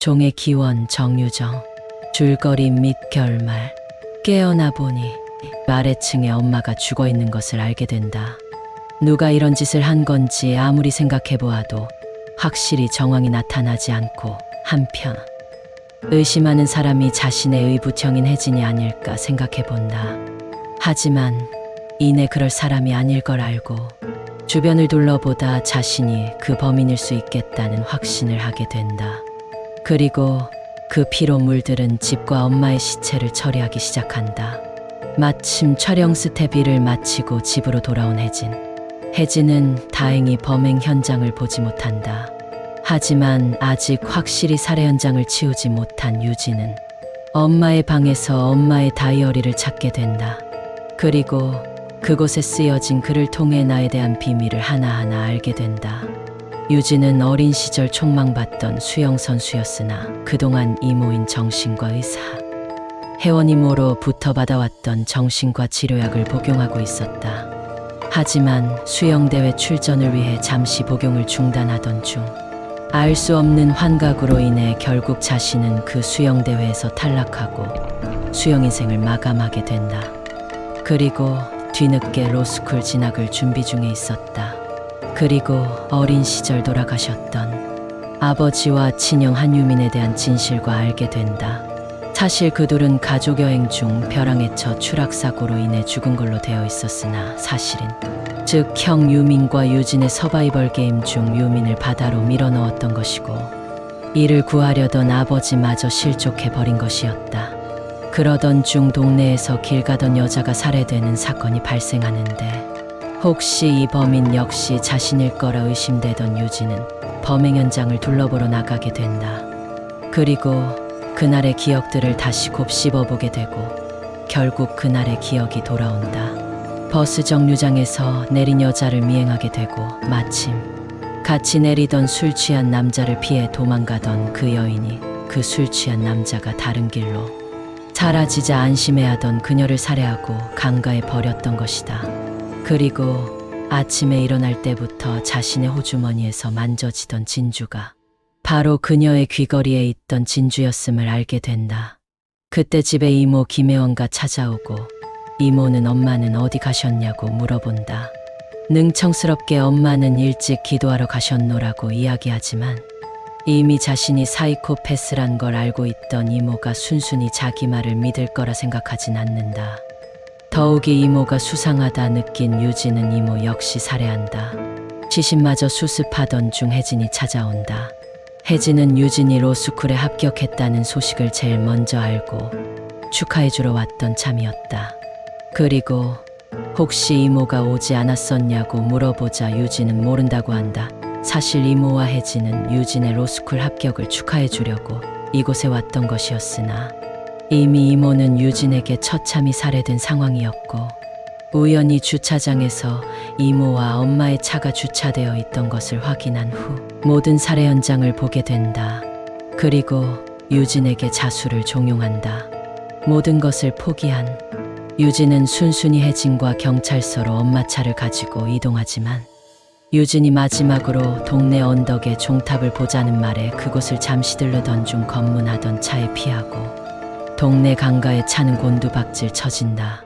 종의 기원 정유정. 줄거리 및 결말. 깨어나 보니 아래층에 엄마가 죽어 있는 것을 알게 된다. 누가 이런 짓을 한 건지 아무리 생각해 보아도 확실히 정황이 나타나지 않고, 한편 의심하는 사람이 자신의 의붓형인 혜진이 아닐까 생각해 본다. 하지만 이내 그럴 사람이 아닐 걸 알고 주변을 둘러보다 자신이 그 범인일 수 있겠다는 확신을 하게 된다. 그리고 그 피로 물들은 집과 엄마의 시체를 처리하기 시작한다. 마침 촬영 스텝 일을 마치고 집으로 돌아온 혜진. 혜진은 다행히 범행 현장을 보지 못한다. 하지만 아직 확실히 살해 현장을 치우지 못한 유진은 엄마의 방에서 엄마의 다이어리를 찾게 된다. 그리고 그곳에 쓰여진 글을 통해 나에 대한 비밀을 하나하나 알게 된다. 유진은 어린 시절 촉망받던 수영 선수였으나 그동안 이모인 정신과 의사, 혜원 이모로 부터받아왔던 정신과 치료약을 복용하고 있었다. 하지만 수영대회 출전을 위해 잠시 복용을 중단하던 중 알 수 없는 환각으로 인해 결국 자신은 그 수영대회에서 탈락하고 수영 인생을 마감하게 된다. 그리고 뒤늦게 로스쿨 진학을 준비 중에 있었다. 그리고 어린 시절 돌아가셨던 아버지와 친형 한유민에 대한 진실과 알게 된다. 사실 그 둘은 가족 여행 중 벼랑에 쳐 추락사고로 인해 죽은 걸로 되어 있었으나 사실은, 즉 형 유민과 유진의 서바이벌 게임 중 유민을 바다로 밀어넣었던 것이고 이를 구하려던 아버지마저 실족해버린 것이었다. 그러던 중 동네에서 길 가던 여자가 살해되는 사건이 발생하는데 혹시 이 범인 역시 자신일 거라 의심되던 유진은 범행 현장을 둘러보러 나가게 된다. 그리고 그날의 기억들을 다시 곱씹어보게 되고 결국 그날의 기억이 돌아온다. 버스 정류장에서 내린 여자를 미행하게 되고 마침 같이 내리던 술 취한 남자를 피해 도망가던 그 여인이 그 술 취한 남자가 다른 길로 사라지자 안심해하던 그녀를 살해하고 강가에 버렸던 것이다. 그리고 아침에 일어날 때부터 자신의 호주머니에서 만져지던 진주가 바로 그녀의 귀걸이에 있던 진주였음을 알게 된다. 그때 집에 이모 김혜원가 찾아오고 이모는 엄마는 어디 가셨냐고 물어본다. 능청스럽게 엄마는 일찍 기도하러 가셨노라고 이야기하지만 이미 자신이 사이코패스란 걸 알고 있던 이모가 순순히 자기 말을 믿을 거라 생각하진 않는다. 더욱이 이모가 수상하다 느낀 유진은 이모 역시 살해한다. 시신마저 수습하던 중 혜진이 찾아온다. 혜진은 유진이 로스쿨에 합격했다는 소식을 제일 먼저 알고 축하해주러 왔던 참이었다. 그리고 혹시 이모가 오지 않았었냐고 물어보자 유진은 모른다고 한다. 사실 이모와 혜진은 유진의 로스쿨 합격을 축하해주려고 이곳에 왔던 것이었으나 이미 이모는 유진에게 처참히 살해된 상황이었고 우연히 주차장에서 이모와 엄마의 차가 주차되어 있던 것을 확인한 후 모든 살해 현장을 보게 된다. 그리고 유진에게 자수를 종용한다. 모든 것을 포기한 유진은 순순히 혜진과 경찰서로 엄마 차를 가지고 이동하지만 유진이 마지막으로 동네 언덕에 종탑을 보자는 말에 그곳을 잠시 들르던 중 검문하던 차에 피하고 동네 강가에 차는 곤두박질 쳐진다.